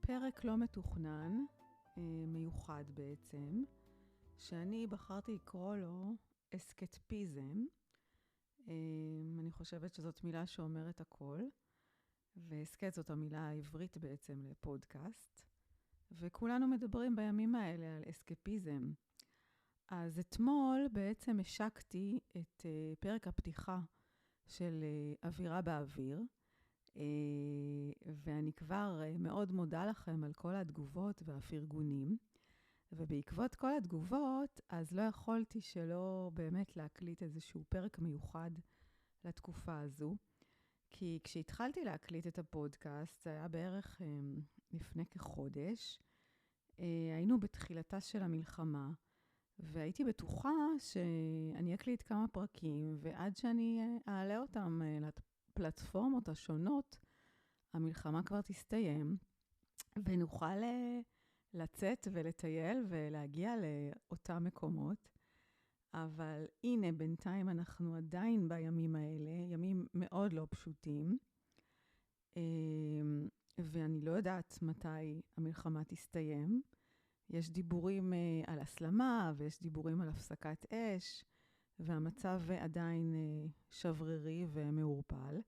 פרק לא מתוכנן, מיוחד בעצם, שאני בחרתי לקרוא לו אסקטפיזם. אני חושבת שזאת מילה שאומרת הכל, ואסקט זאת המילה העברית בעצם לפודקאסט, וכולנו מדברים בימים האלה על אסקפיזם. אז אתמול בעצם השקתי את פרק הפתיחה של אווירה באוויר, ואני כבר מאוד מודה לכם על כל התגובות והפרגונים, ובעקבות כל התגובות, אז לא יכולתי שלא באמת להקליט איזשהו פרק מיוחד לתקופה הזו, כי כשהתחלתי להקליט את הפודקאסט, זה היה בערך לפני כחודש, היינו בתחילתה של המלחמה, והייתי בטוחה שאני אקליט כמה פרקים, ועד שאני אעלה אותם לפלטפורמות השונות, המלחמה כבר תסתיים, ונוכל לצאת ולטייל ולהגיע לאותם מקומות. אבל הנה, בינתיים אנחנו עדיין בימים האלה, ימים מאוד לא פשוטים, ואני לא יודעת מתי המלחמה תסתיים. יש דיבורים על הסלמה, ויש דיבורים על הפסקת אש, והמצב עדיין שברירי ומעורפל.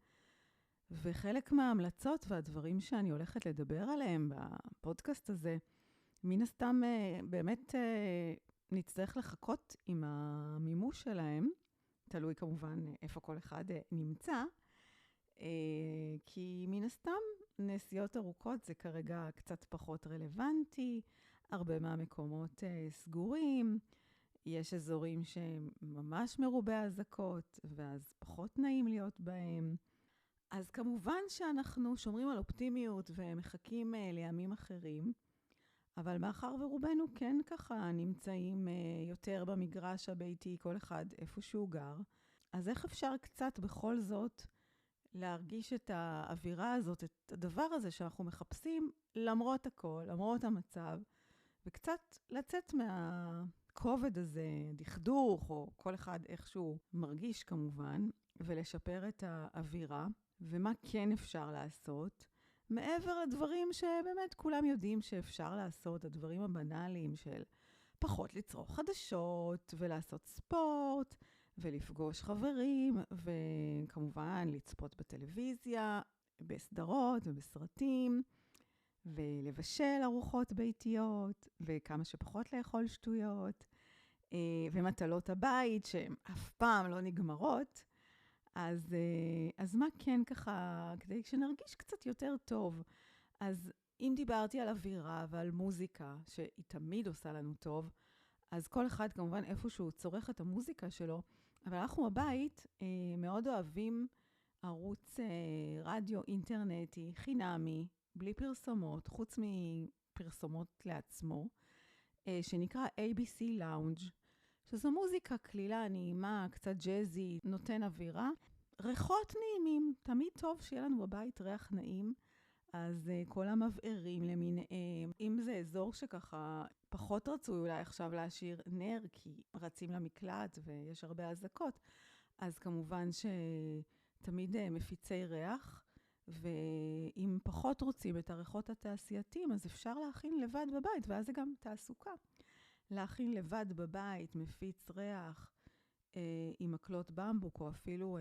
וחלק מההמלצות והדברים שאני הולכת לדבר עליהם בפודקאסט הזה, מן הסתם באמת נצטרך לחכות עם המימוש שלהם, תלוי כמובן איפה כל אחד נמצא, כי מן הסתם נסיעות ארוכות זה כרגע קצת פחות רלוונטי, הרבה מהמקומות סגורים, יש אזורים שממש מרובי הזקות, ואז פחות נעים להיות בהם. אז כמובן שאנחנו שומרים על אופטימיות ומחכים לימים אחרים, אבל מאחר ורובנו כן ככה נמצאים יותר במגרש הביתי, כל אחד איפה שהוא גר, אז איך אפשר קצת בכל זאת להרגיש את האווירה הזאת, את הדבר הזה שאנחנו מחפשים, למרות הכל, למרות המצב, וקצת לצאת מהכובד הזה, דכדוך, או כל אחד איכשהו מרגיש כמובן, ולשפר את האווירה, ומה כן אפשר לעשות, מעבר לדברים שבאמת כולם יודעים שאפשר לעשות, הדברים הבנאליים של פחות לצרוך חדשות, ולעשות ספורט, ולפגוש חברים, וכמובן לצפות בטלוויזיה, בסדרות ובסרטים, ולבשל ארוחות ביתיות, וכמה שפחות לאכול שטויות, ומטלות הבית שהן אף פעם לא נגמרות. אז מה כן ככה, כדי שנרגיש קצת יותר טוב? אז אם דיברתי על אווירה ועל מוזיקה, שהיא תמיד עושה לנו טוב, אז כל אחד כמובן איפשהו צורך את המוזיקה שלו, אבל אנחנו בבית מאוד אוהבים ערוץ רדיו אינטרנטי, חינמי, בלי פרסומות, חוץ מפרסומות לעצמו, שנקרא ABC Lounge, שזו מוזיקה כלילה נעימה, קצת ג'זי, נותן אווירה. ריחות נעימים, תמיד טוב שיהיה לנו בבית ריח נעים, אז כל המבערים למיניהם, אם זה אזור שככה פחות רצוי אולי עכשיו להשאיר נר, כי רצים למקלט ויש הרבה הזקות, אז כמובן שתמיד מפיצי ריח, ואם פחות רוצים את הריחות התעשייתיים, אז אפשר להכין לבד בבית, ואז זה גם תעסוקה. להכין לבד בבית, מפיץ ריח, עם מקלות במבוק, או אפילו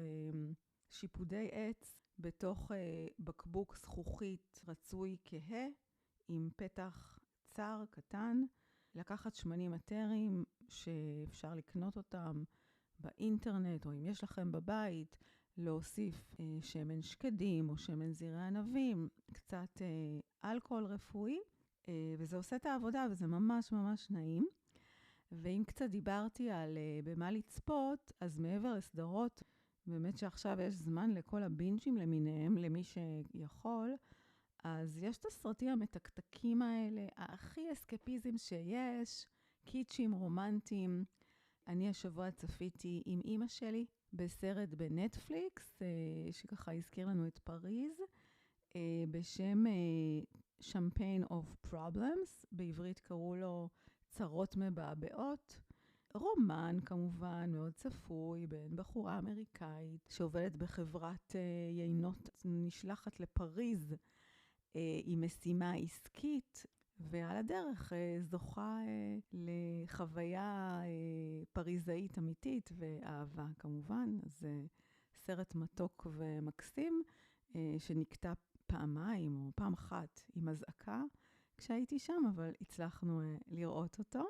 שיפודי עץ, בתוך בקבוק זכוכית רצוי כהה, עם פתח צר קטן, לקחת שמנים אתרים שאפשר לקנות אותם באינטרנט, או אם יש לכם בבית, להוסיף שמן שקדים או שמן זרעי ענבים, קצת אלכוהול רפואי, וזה עושה את העבודה, וזה ממש ממש נעים. ואם קצת דיברתי על במה לצפות, אז מעבר לסדרות, באמת שעכשיו יש זמן לכל הבינג'ים למיניהם, למי שיכול, אז יש את הסרטים המתקתקים האלה, הכי אסקפיזם שיש, קיצ'ים, רומנטיים. אני השבוע צפיתי עם אמא שלי בסרט בנטפליקס, שככה הזכיר לנו את פריז, בשם Champagne of Problems, בעברית קראו לו צרות מבעבעות. רומן כמובן מאוד צפוי בין בחורה אמריקאית שעובדת בחברת יינות, נשלחת לפריז היא משימה עסקית, ועל הדרך זוכה לחוויה פריזאית אמיתית ואהבה כמובן. אז סרט מתוק ומקסים שנקטע פעמיים או פעם אחת עם הזעקה כשהייתי שם, אבל הצלחנו לראות אותו.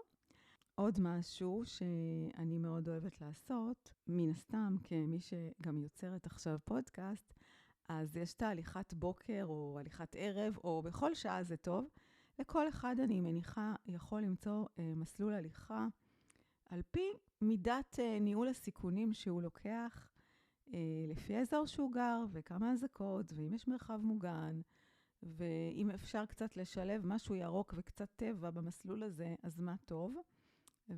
עוד משהו שאני מאוד אוהבת לעשות, מן הסתם כמי שגם יוצרת עכשיו פודקאסט, אז יש תהליכת בוקר או הליכת ערב, או בכל שעה זה טוב. לכל אחד אני מניחה יכול למצוא מסלול הליכה על פי מידת ניהול הסיכונים שהוא לוקח, לפי האזור שהוא גר וכמה אזעקות, ואם יש מרחב מוגן, ואם אפשר קצת לשלב משהו ירוק וקצת טבע במסלול הזה, אז מה טוב.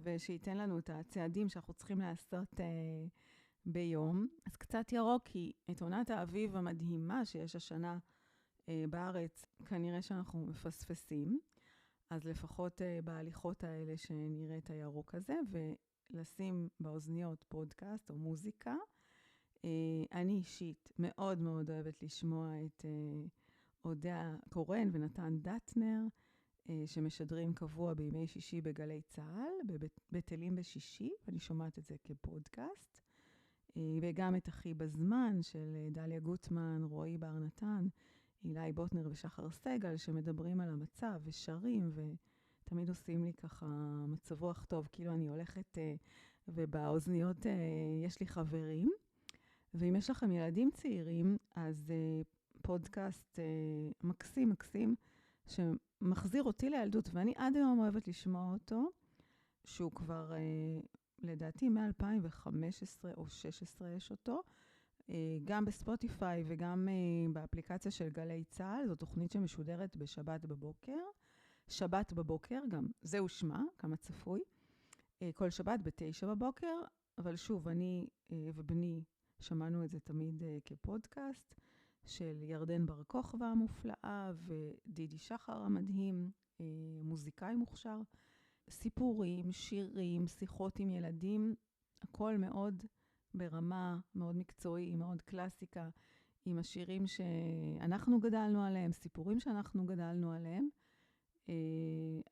ושייתן לנו את הצעדים שאנחנו צריכים לעשות ביום. אז קצת ירוק, כי את עונת האביב המדהימה שיש השנה בארץ, כנראה שאנחנו מפספסים. אז לפחות בהליכות האלה שנראה את הירוק הזה, ולשים באוזניות פודקאסט או מוזיקה. אני אישית מאוד מאוד אוהבת לשמוע את אודיה קורן ונתן דטנר, שמשדרים קבוע בימי שישי בגלי צהל, בבטלים בשישי, ואני שומעת את זה כפודקאסט. וגם את אחי בזמן של דליה גוטמן, רועי בר נתן, אילי בוטנר ושחר סגל, שמדברים על המצב ושרים, ותמיד עושים לי ככה מצב רוח טוב, כאילו אני הולכת ובאוזניות יש לי חברים. ואם יש לכם ילדים צעירים, אז פודקאסט מקסים, מקסים, שמחזיר אותי לילדות, ואני עד היום אוהבת לשמוע אותו, שהוא כבר לדעתי מ-2015 או 2016 יש אותו, גם בספוטיפיי וגם באפליקציה של גלי צהל. זו תוכנית שמשודרת בשבת בבוקר. שבת בבוקר, גם זהו שמה, כמה צפוי. כל שבת ב9 בבוקר, אבל שוב, אני ובני שמענו את זה תמיד כפודקאסט, של ירדן בר כוכבא המופלאה ודידי שחר המדהים, מוזיקאי מוכשר. סיפורים, שירים, שיחות עם ילדים, הכל מאוד ברמה מאוד מקצועי, מאוד קלאסיקה, עם השירים שאנחנו גדלנו עליהם, סיפורים שאנחנו גדלנו עליהם.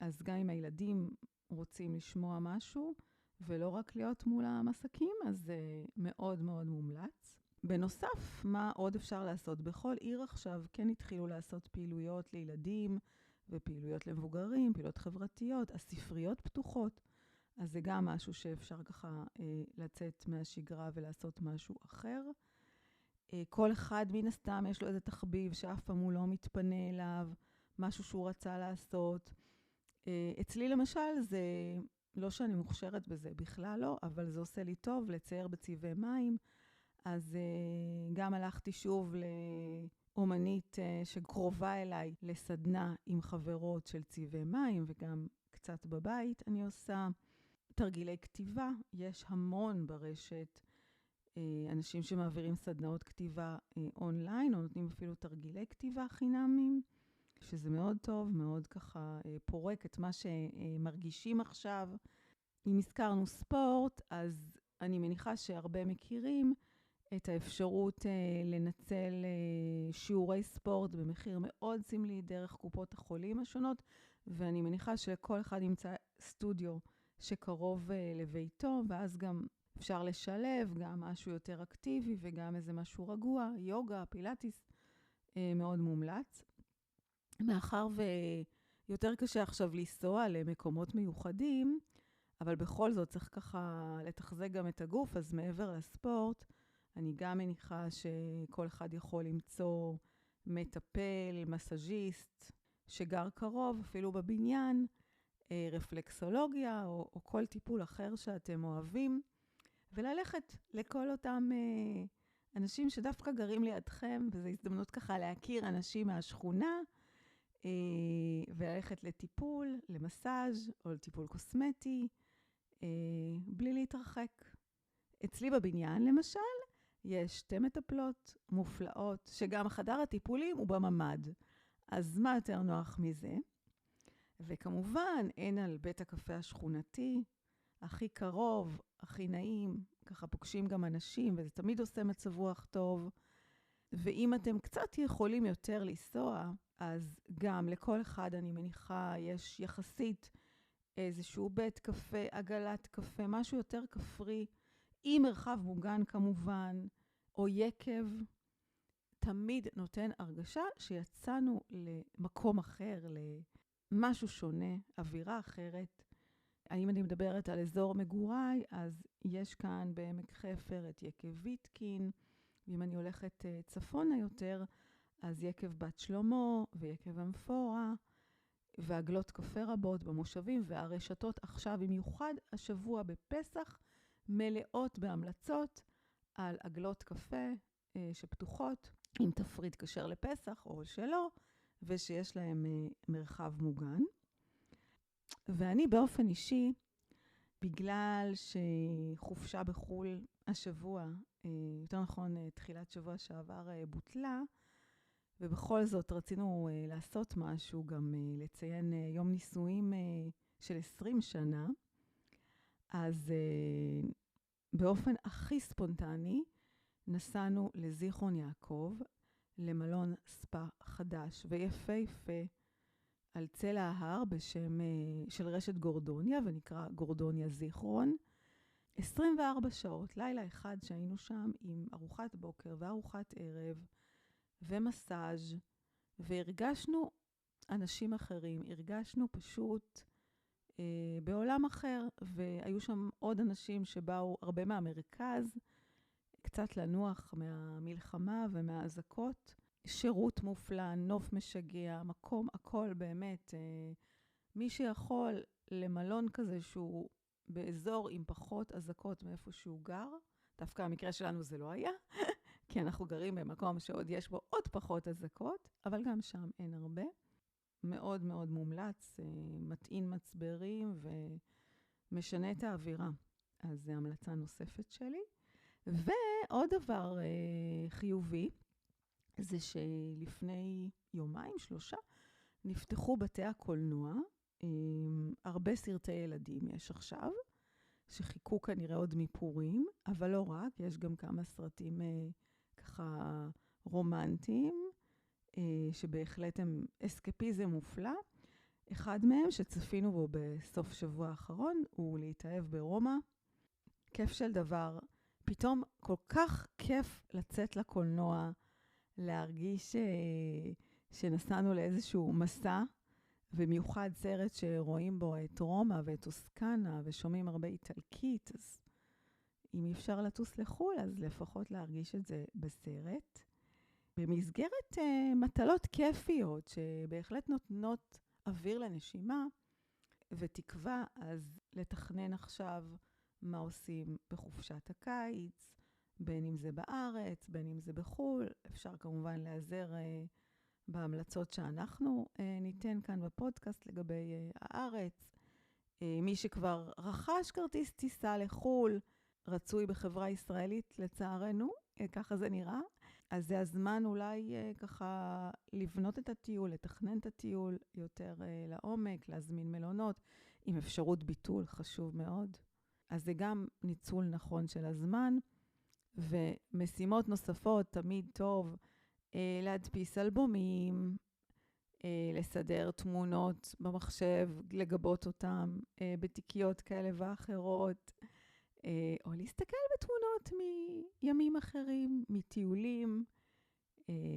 אז גם אם הילדים רוצים לשמוע משהו, ולא רק להיות מול המסכים, אז זה מאוד מאוד מומלץ. בנוסף, מה עוד אפשר לעשות? בכל עיר עכשיו כן התחילו לעשות פעילויות לילדים, ופעילויות למבוגרים, פעילויות חברתיות, הספריות פתוחות. אז זה גם משהו שאפשר ככה לצאת מהשגרה ולעשות משהו אחר. כל אחד מן הסתם יש לו איזה תחביב שאף פעם הוא לא מתפנה אליו, משהו שהוא רצה לעשות. אצלי למשל זה, לא שאני מוכשרת בזה, בכלל לא, אבל זה עושה לי טוב לצייר בצבעי מים. אז גם הלכתי שוב אומנית שקרובה אליי לסדנה עם חברות של צבעי מים, וגם קצת בבית אני עושה תרגילי כתיבה. יש המון ברשת אנשים שמעבירים סדנאות כתיבה אונליין, או נותנים אפילו תרגילי כתיבה חינמים, שזה מאוד טוב, מאוד ככה פורק את מה שמרגישים עכשיו. אם הזכרנו ספורט, אז אני מניחה שהרבה מכירים את האפשרות לנצל שיעורי ספורט במחיר מאוד סמלי דרך קופות החולים השונות, ואני מניחה שלכל אחד ימצא סטודיו שקרוב לביתו, ואז גם אפשר לשלב גם משהו יותר אקטיבי וגם איזה משהו רגוע, יוגה, פילאטיס, מאוד מומלץ. מאחר ויותר קשה עכשיו לנסוע למקומות מיוחדים, אבל בכל זאת צריך ככה לתחזק גם את הגוף, אז מעבר לספורט, אני גם מניחה שכל אחד יכול למצוא מטפל, מסאז'יסט, שגר קרוב, אפילו בבניין, רפלקסולוגיה או כל טיפול אחר שאתם אוהבים, וללכת לכל אותם אנשים שדווקא גרים לידכם, וזו הזדמנות ככה להכיר אנשים מהשכונה, וללכת לטיפול, למסאז' או לטיפול קוסמטי, בלי להתרחק. אצלי בבניין למשל, יש 2 מטפלות מופלאות, שגם חדר הטיפולים הוא בממד. אז מה יותר נוח מזה? וכמובן, אין על בית הקפה השכונתי, הכי קרוב, הכי נעים, ככה פוגשים גם אנשים, וזה תמיד עושה מצב רוח טוב. ואם אתם קצת יכולים יותר לנסוע, אז גם לכל אחד, אני מניחה, יש יחסית איזשהו בית קפה, עגלת קפה, משהו יותר כפרי, עם מרחב מוגן כמובן, או יקב, תמיד נותן הרגשה שיצאנו למקום אחר, למשהו שונה, אווירה אחרת. אם אני מדברת על אזור מגוריי, אז יש כאן בעמק חפר את יקב ויטקין, ואם אני הולכת צפונה יותר, אז יקב בת שלמה ויקב אמפורה, ועגלות קפה רבות במושבים, והרשתות עכשיו, במיוחד השבוע בפסח, מלאות בהמלצות על עגלות קפה שפתוחות, עם תפריט כשר לפסח או שלא, ושיש להם מרחב מוגן. ואני באופן אישי, בגלל שחופשה בחול השבוע, יותר נכון תחילת שבוע שעבר בוטלה, ובכל זאת רצינו לעשות משהו, גם לציין יום נישואים של 20 שנה, אז באופן הכי ספונטני, נסענו לזיכרון יעקב, למלון ספא חדש ויפהפה, על צלע ההר בשם של רשת גורדוניה, ונקרא גורדוניה זיכרון. 24 שעות, לילה אחד שהיינו שם עם ארוחת בוקר וארוחת ערב ומסאז', והרגשנו אנשים אחרים, הרגשנו פשוט בעולם אחר, והיו שם עוד אנשים שבאו הרבה מהמרכז, קצת לנוח מהמלחמה ומהאזעקות. שירות מופלא, נוף משגע, מקום, הכל באמת. מי שיכול למלון כזה שהוא באזור עם פחות אזעקות מאיפה שהוא גר, דווקא המקרה שלנו זה לא היה, כי אנחנו גרים במקום שעוד יש בו עוד פחות אזעקות, אבל גם שם אין הרבה. מאוד מאוד מומלץ, מטעין מצברים ומשנה את האווירה. אז זו המלצה נוספת שלי. ועוד דבר חיובי, זה שלפני יומיים, 3, נפתחו בתי הקולנוע. הרבה סרטי ילדים יש עכשיו, שחיכו כנראה עוד מפורים, אבל לא רק, יש גם כמה סרטים ככה רומנטיים, שבהחלט הם אסקפיזם מופלא. אחד מהם שצפינו בו בסוף שבוע האחרון, הוא להתאהב ברומא. כיף של דבר. פתאום כל כך כיף לצאת לקולנוע, להרגיש שנסענו לאיזשהו מסע, ומיוחד סרט שרואים בו את רומא ואת טוסקנה, ושומעים הרבה איטלקית, אז אם אי אפשר לטוס לחול, אז לפחות להרגיש את זה בסרט. במסגרת מטלות כיפיות, שבהחלט נותנות אוויר לנשימה, ותקווה, אז לתכנן עכשיו מה עושים בחופשת הקיץ, בין אם זה בארץ, בין אם זה בחול. אפשר כמובן להיעזר בהמלצות שאנחנו ניתן כאן בפודקאסט לגבי הארץ. מי שכבר רכש כרטיס טיסה לחול, רצוי בחברה ישראלית לצערנו, ככה זה נראה. אז זה הזמן אולי ככה לבנות את הטיול, לתכנן את הטיול יותר לעומק, להזמין מלונות, עם אפשרות ביטול, חשוב מאוד. אז זה גם ניצול נכון של הזמן, ומשימות נוספות תמיד טוב, להדפיס אלבומים, לסדר תמונות במחשב, לגבות אותם בתיקיות כאלה ואחרות, או להסתכל בתמונות מימים אחרים, מטיולים,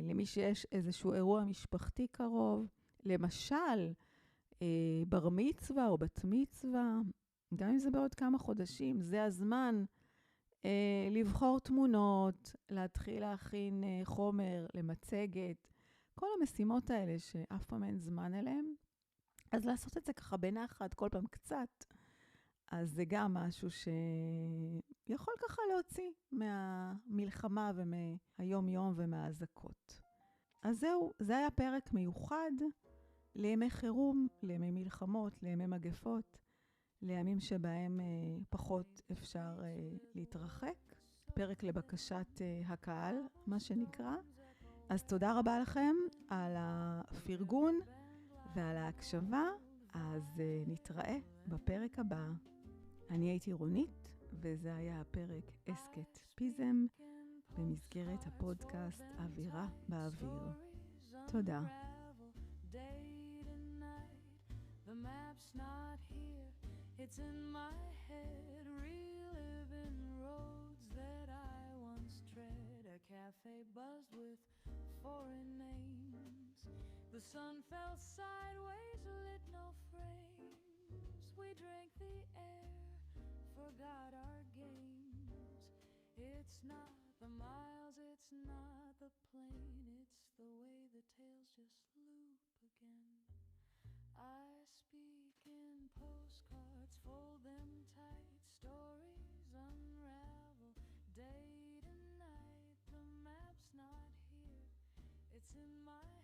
למי שיש איזשהו אירוע משפחתי קרוב, למשל בר מצווה או בת מצווה, גם אם זה בעוד כמה חודשים, זה הזמן לבחור תמונות, להתחיל להכין חומר למצגת, כל המשימות האלה שאף פעם אין זמן אליהם, אז לעשות את זה ככה בנחת, כל פעם קצת, אז זה גם משהו שיכול ככה להוציא מהמלחמה ומהיום יום ומהאזעקות. אז זהו, זה היה פרק מיוחד לימי חירום, לימי מלחמות, לימי מגפות, לימים שבהם פחות אפשר להתרחק. פרק לבקשת הקהל, מה שנקרא. אז תודה רבה לכם על הפרגון ועל ההקשבה. אז נתראה בפרק הבא. אני הייתי רונית, וזה היה הפרק אסקפיזם במסגרת הפודקאסט אווירה באוויר. תודה. day to night. The map's not here, it's in my head, reliving roads that I once tread. A cafe buzzed with foreign names. The sun fell sideways, lit no frames. We drank the air, forgot our games. It's not the miles, it's not the plane, it's the way the tales just loop again. I speak in postcards, fold them tight, stories unravel day to night. The map's not here, it's in my